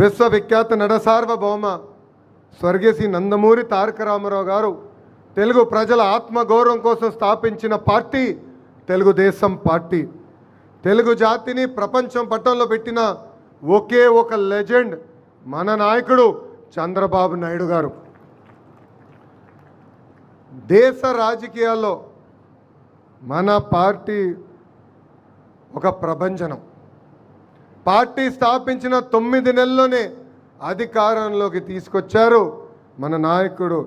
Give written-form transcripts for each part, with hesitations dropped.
విశ్వవిఖ్యాత నట సార్వభౌమ స్వర్గీయ శ్రీ నందమూరి తారక రామారావు గారు తెలుగు ప్రజల ఆత్మగౌరవం కోసం స్థాపించిన పార్టీ తెలుగుదేశం పార్టీ. తెలుగు జాతిని ప్రపంచం పట్టంలో పెట్టిన ఒకే ఒక లెజెండ్ మన నాయకుడు చంద్రబాబు నాయుడు గారు. దేశ రాజకీయాల్లో మన పార్టీ ఒక ప్రభంజనం. పార్టీ స్థాపించిన 9 నెలల్లోనే అధికారంలోకి తీసుకొచ్చారు మన నాయకుడు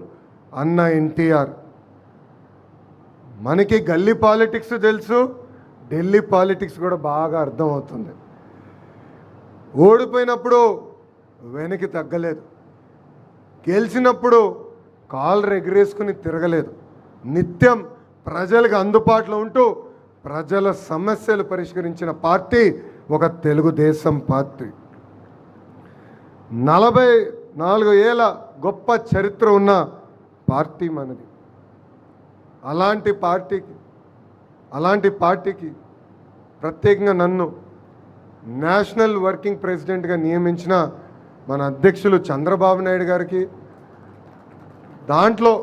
అన్న ఎన్టీఆర్. మనకి గల్లీ పాలిటిక్స్ తెలుసు, ఢిల్లీ పాలిటిక్స్ కూడా బాగా అర్థమవుతుంది. ఓడిపోయినప్పుడు వెనక్కి తగ్గలేదు, గెలిచినప్పుడు కాళ్ళు ఎగరేసుకుని తిరగలేదు. నిత్యం ప్రజలకు అందుబాటులో ఉంటూ ప్రజల సమస్యలు పరిష్కరించిన పార్టీ ఒక తెలుగుదేశం పార్టీ. 44 ఏళ్ళ గొప్ప చరిత్ర ఉన్న పార్టీ మనది. అలాంటి పార్టీకి ప్రత్యేకంగా నన్ను నేషనల్ వర్కింగ్ ప్రెసిడెంట్గా నియమించిన మన అధ్యక్షులు చంద్రబాబు నాయుడు గారికి, దాంట్లో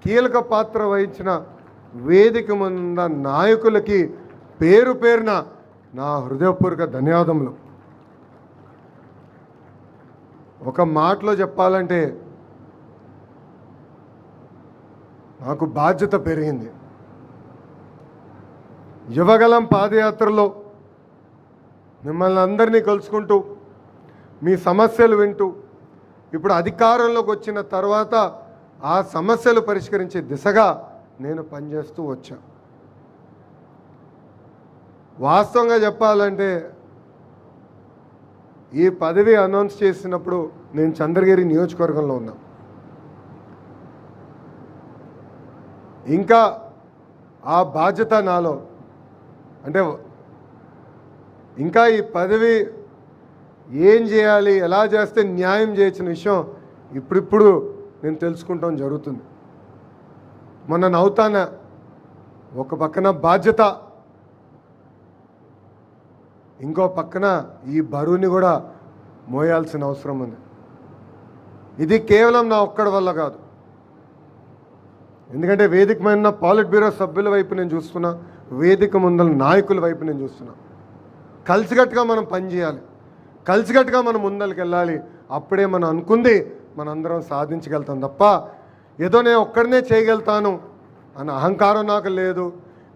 కీలక పాత్ర వహించిన వేదిక ముంద నాయకులకి పేరు పేరున నా హృదయపూర్వక ధన్యవాదములు. ఒక మాటలో చెప్పాలంటే నాకు బాధ్యత పెరిగింది. యువగలం పాదయాత్రలో మిమ్మల్ని అందరినీ కలుసుకుంటూ మీ సమస్యలు వింటూ ఇప్పుడు అధికారంలోకి వచ్చిన తర్వాత ఆ సమస్యలు పరిష్కరించే దిశగా నేను పనిచేస్తూ వచ్చా. వాస్తవంగా చెప్పాలంటే ఈ పదవి అనౌన్స్ చేసినప్పుడు నేను చంద్రగిరి నియోజకవర్గంలో ఉన్నా. ఇంకా ఆ బాధ్యత నాలో, అంటే ఇంకా ఈ పదవి ఏం చేయాలి, ఎలా చేస్తే న్యాయం చేయించిన విషయం ఇప్పుడిప్పుడు నేను తెలుసుకుంటాం జరుగుతుంది. మొన్న నవ్వుతాన ఒక పక్కన బాధ్యత, ఇంకో పక్కన ఈ బరువుని కూడా మోయాల్సిన అవసరం ఉంది. ఇది కేవలం నా ఒక్కడి వల్ల కాదు, ఎందుకంటే వేదిక మీద పాలిట్ బ్యూరో సభ్యుల వైపు నేను చూస్తున్నా, వేదిక ముందల నాయకుల వైపు నేను చూస్తున్నా. కలిసికట్టుగా మనం పనిచేయాలి, కలిసికట్టుగా మనం ముందరికి వెళ్ళాలి. అప్పుడే మనం అనుకుంది మనందరం సాధించగలుగుతాం తప్ప ఏదో నేను ఒక్కడనే చేయగలుగుతాను అన్న అహంకారం నాకు లేదు.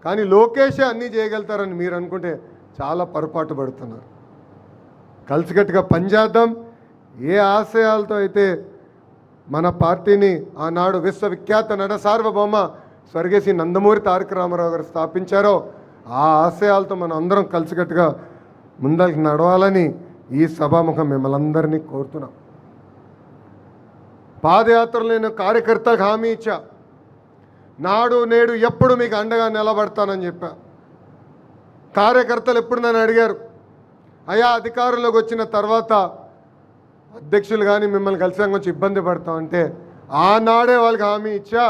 కానీ లోకేషే అన్నీ చేయగలుగుతారని మీరు అనుకుంటే చాలా పొరపాటు పడుతున్నారు. కలిసికట్టుగా పనిచేద్దాం. ఏ ఆశయాలతో అయితే మన పార్టీని ఆనాడు విశ్వవిఖ్యాత నట సార్వభౌమ స్వర్గీయ శ్రీ నందమూరి తారక రామారావు గారు స్థాపించారో ఆ ఆశయాలతో మనం అందరం కలిసికట్టుగా ముందరికి నడవాలని ఈ సభాముఖం మిమ్మల్ని అందరినీ కోరుతున్నాం. పాదయాత్రలో నేను కార్యకర్తలకు హామీ ఇచ్చా, నాడు నేడు ఎప్పుడు మీకు అండగా నిలబడతానని చెప్పా. కార్యకర్తలు ఎప్పుడు నన్ను అడిగారు, అయ్యా అధికారంలోకి వచ్చిన తర్వాత అధ్యక్షులు కానీ మిమ్మల్ని కలిసాక కొంచెం ఇబ్బంది పడతామంటే ఆనాడే వాళ్ళకి హామీ ఇచ్చా,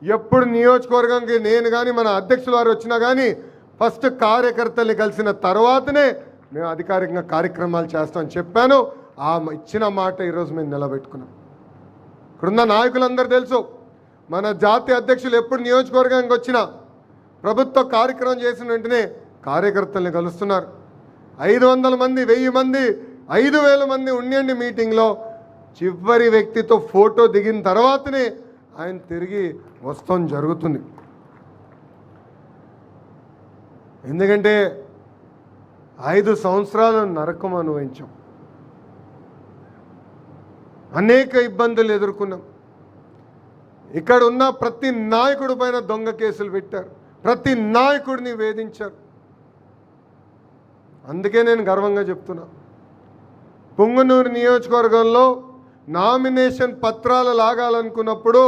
ఎప్పుడు నియోజకవర్గంకి నేను కానీ మన అధ్యక్షుల వారు వచ్చినా కానీ ఫస్ట్ కార్యకర్తల్ని కలిసిన తర్వాతనే మేము అధికారికంగా కార్యక్రమాలు చేస్తామని చెప్పాను. ఆ ఇచ్చిన మాట ఈరోజు మేము నిలబెట్టుకున్నాం. ఇక్కడున్న నాయకులందరూ తెలుసు, మన జాతీయ అధ్యక్షులు ఎప్పుడు నియోజకవర్గానికి వచ్చినా ప్రభుత్వ కార్యక్రమం చేసిన వెంటనే కార్యకర్తల్ని కలుస్తున్నారు. 500 మంది, 1000 మంది, 5000 మంది ఉండండి మీటింగ్లో చివరి వ్యక్తితో ఫోటో దిగిన తర్వాతనే ఆయన తిరిగి వస్తాం జరుగుతుంది. ఎందుకంటే 5 సంవత్సరాలు నరకం అనుభవించాం, అనేక ఇబ్బందులు ఎదుర్కొన్నాం. ఇక్కడ ఉన్న ప్రతి నాయకుడి పైన దొంగ కేసులు పెట్టారు, ప్రతి నాయకుడిని వేధించారు. అందుకే నేను గర్వంగా చెప్తున్నా, పొంగనూరు నియోజకవర్గంలో నామినేషన్ పత్రాలు లాగాలనుకున్నప్పుడు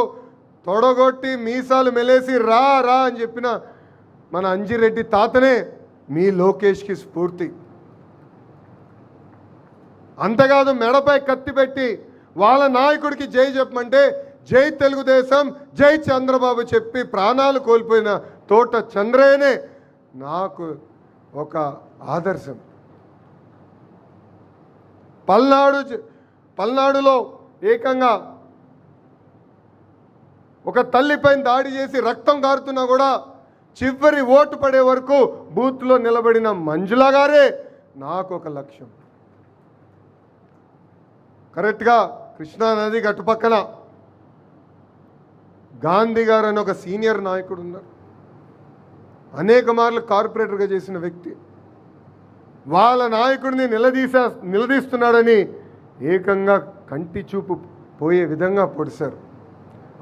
తొడగొట్టి మీసాలు మెలేసి రా రా అని చెప్పిన మన అంజిరెడ్డి తాతనే మీ లోకేష్కి స్ఫూర్తి. అంతేకాదు మెడపై కత్తి పెట్టి వాళ్ళ నాయకుడికి జై చెప్పమంటే జై తెలుగుదేశం, జై చంద్రబాబు చెప్పి ప్రాణాలు కోల్పోయిన తోట చంద్రయ్యనే నాకు ఒక ఆదర్శం. పల్నాడు పల్నాడులో ఏకంగా ఒక తల్లిపైన దాడి చేసి రక్తం కారుతున్నా కూడా చివరి ఓటు పడే వరకు బూత్లో నిలబడిన మంజుల గారే నాకు ఒక లక్ష్యం. కరెక్ట్గా కృష్ణానది గట్టుపక్కన గాంధీ గారు అని ఒక సీనియర్ నాయకుడు ఉన్నారు. అనేక మార్లు కార్పొరేటర్గా చేసిన వ్యక్తి. వాళ్ళ నాయకుడిని నిలదీస్తున్నాడని ఏకంగా కంటి చూపు పోయే విధంగా పొడిశారు.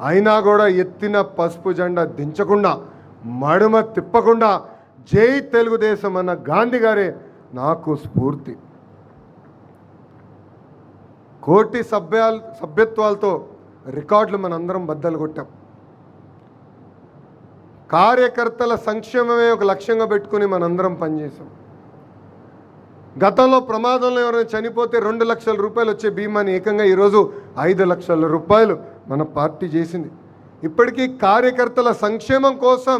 అయినా కూడా ఎత్తిన పసుపు జెండా దించకుండా మడుమ తిప్పకుండా జై తెలుగుదేశం అన్న గాంధీ గారే నాకు స్ఫూర్తి. కోటి సభ్యత్వాలతో రికార్డులు మనందరం బద్దలు కొట్టాం. కార్యకర్తల సంక్షేమమే ఒక లక్ష్యంగా పెట్టుకుని మనందరం పనిచేసాం. గతంలో ప్రమాదంలో ఎవరైనా చనిపోతే 2 లక్షల రూపాయలు వచ్చే బీమాని ఏకంగా ఈరోజు 5 లక్షల రూపాయలు మన పార్టీ చేసింది. ఇప్పటికీ కార్యకర్తల సంక్షేమం కోసం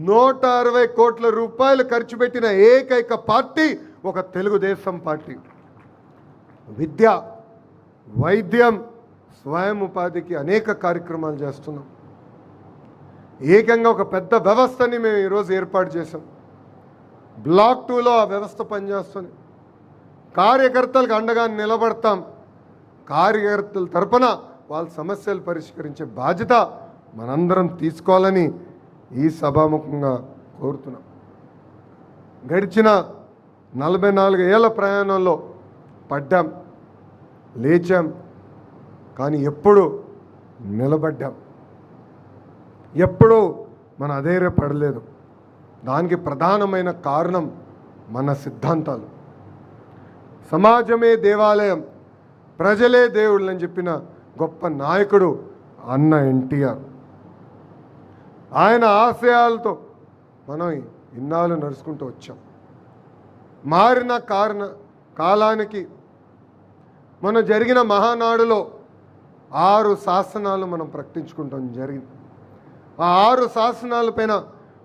160 కోట్ల రూపాయలు ఖర్చు పెట్టిన ఏకైక పార్టీ ఒక తెలుగుదేశం పార్టీ. విద్య, వైద్యం, స్వయం ఉపాధికి అనేక కార్యక్రమాలు చేస్తున్నాం. ఏకంగా ఒక పెద్ద వ్యవస్థని మేము ఈరోజు ఏర్పాటు చేసాం. బ్లాక్ 2లో ఆ వ్యవస్థ పనిచేస్తుంది. కార్యకర్తలకు అండగా నిలబడతాం. కార్యకర్తల తరపున వాళ్ళ సమస్యలు పరిష్కరించే బాధ్యత మనందరం తీసుకోవాలని ఈ సభాముఖంగా కోరుతున్నాం. గడిచిన 44 ఏళ్ల ప్రయాణంలో పడ్డాం, లేచాం, కానీ ఎప్పుడు నిలబడ్డాం. ఎప్పుడూ మన అధైర్యపడలేదు. దానికి ప్రధానమైన కారణం మన సిద్ధాంతాలు. సమాజమే దేవాలయం, ప్రజలే దేవుళ్ళు అని చెప్పిన గొప్ప నాయకుడు అన్న ఎన్టీఆర్. ఆయన ఆశయాలతో మనం ఇన్నాళ్ళు నడుచుకుంటూ వచ్చాం. మారిన కాలానికి మనం జరిగిన మహానాడులో 6 శాసనాలు మనం ప్రకటించుకుంటాం జరిగింది. ఆ 6 శాసనాలపైన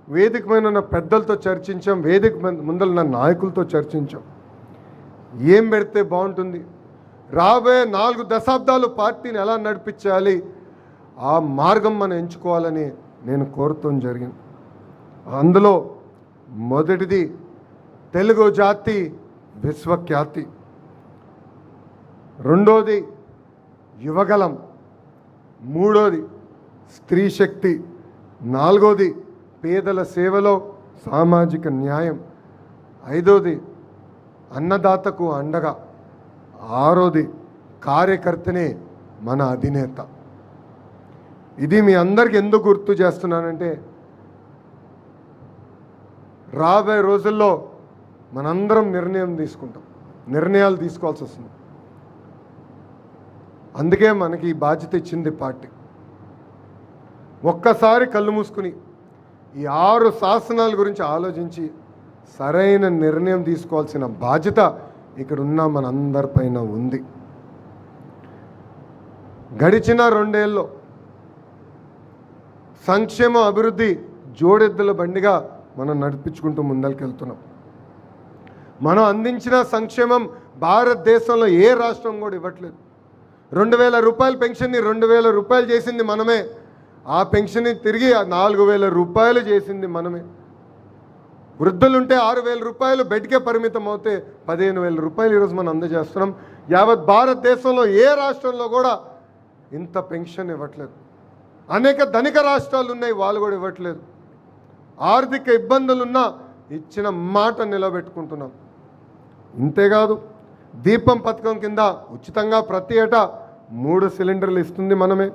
వేదిక పైన ఉన్న పెద్దలతో చర్చించాం, వేదిక ముందర ఉన్న నాయకులతో చర్చించాం. ఏం పెడితే బాగుంటుంది, రాబోయే 4 దశాబ్దాలు పార్టీని ఎలా నడిపించాలి, ఆ మార్గం మనం ఎంచుకోవాలని నేను కోరుతాం జరిగింది. అందులో మొదటిది తెలుగు జాతి విశ్వఖ్యాతి, రెండోది యువగలం, మూడోది స్త్రీ శక్తి, నాలుగోది పేదల సేవలో సామాజిక న్యాయం, ఐదోది అన్నదాతకు అండగా, ఆరోది కార్యకర్తనే మన అధినేత. ఇది మీ అందరికి ఎందుకు గుర్తు చేస్తున్నానంటే, రాబోయే రోజుల్లో మనందరం నిర్ణయాలు తీసుకోవాల్సి వస్తుంది. అందుకే మనకి ఈ బాధ్యత ఇచ్చింది పార్టీ. ఒక్కసారి కళ్ళు మూసుకుని ఈ 6 శాసనాల గురించి ఆలోచించి సరైన నిర్ణయం తీసుకోవాల్సిన బాధ్యత ఇక్కడ ఉన్న మనందరిపైన ఉంది. గడిచిన 2 ఏళ్ళలో సంక్షేమ అభివృద్ధి జోడెద్దుల బండిగా మనం నడిపించుకుంటూ ముందరికెళ్తున్నాం. మనం అందించిన సంక్షేమం భారతదేశంలో ఏ రాష్ట్రం కూడా ఇవ్వట్లేదు. 2000 రూపాయల పెన్షన్ని 2000 రూపాయలు చేసింది మనమే. ఆ పెన్షన్ని తిరిగి 4000 రూపాయలు చేసింది మనమే. వృద్ధులుంటే 6000 రూపాయలు బెడ్కే పరిమితం అవుతే 15000 రూపాయలు ఈరోజు మనం అందజేస్తున్నాం. యావత్ భారతదేశంలో ఏ రాష్ట్రంలో కూడా ఇంత పెన్షన్ ఇవ్వట్లేదు. అనేక ధనిక రాష్ట్రాలు ఉన్నాయి, వాళ్ళు కూడా ఇవ్వట్లేదు. ఆర్థిక ఇబ్బందులున్నా ఇచ్చిన మాట నిలబెట్టుకుంటున్నాం. ఇంతేకాదు, దీపం పథకం కింద ఉచితంగా ప్రతి ఏటా 3 సిలిండర్లు ఇస్తుంది మనమే.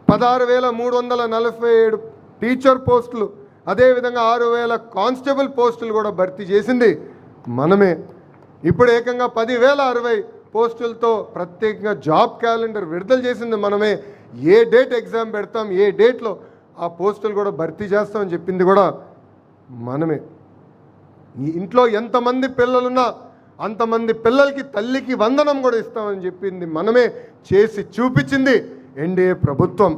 16,347 టీచర్ పోస్టులు, అదేవిధంగా 6,000 కానిస్టేబుల్ పోస్టులు కూడా భర్తీ చేసింది మనమే. ఇప్పుడు ఏకంగా 10,060 పోస్టులతో ప్రత్యేకంగా జాబ్ క్యాలెండర్ విడుదల చేసింది మనమే. ఏ డేట్ ఎగ్జామ్ పెడతాం, ఏ డేట్లో ఆ పోస్టులు కూడా భర్తీ చేస్తామని చెప్పింది కూడా మనమే. ఈ ఇంట్లో ఎంతమంది పిల్లలున్నా అంతమంది పిల్లలకి తల్లికి వందనం కూడా ఇస్తామని చెప్పింది మనమే. చేసి చూపించింది ఎన్డీఏ ప్రభుత్వం.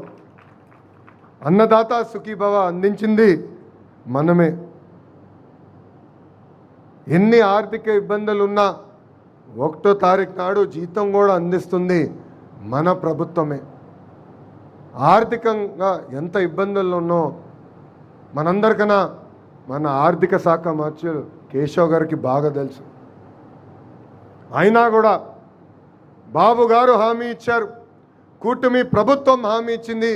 అన్నదాత సుఖీభవ అందించింది మనమే. ఎన్ని ఆర్థిక ఇబ్బందులు ఉన్నా 1వ తారీఖు నాడు జీతం కూడా అందిస్తుంది మన ప్రభుత్వమే. ఆర్థికంగా ఎంత ఇబ్బందుల్లో ఉన్నో మనందరికన్నా మన ఆర్థిక శాఖ మంత్రులు కేశవ్ గారికి బాగా తెలుసు. అయినా కూడా బాబు గారు హామీ ఇచ్చారు, కూటమి ప్రభుత్వం హామీ ఇచ్చింది,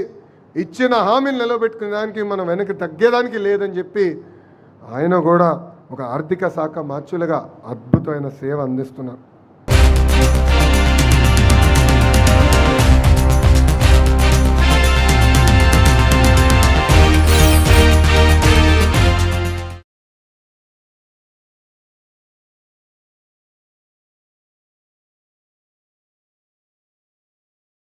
ఇచ్చిన హామీని నిలబెట్టుకునే దానికి మనం వెనక్కి తగ్గేదానికి లేదని చెప్పి ఆయన కూడా ఒక ఆర్థిక శాఖ మంత్రులుగా అద్భుతమైన సేవ అందిస్తున్నారు.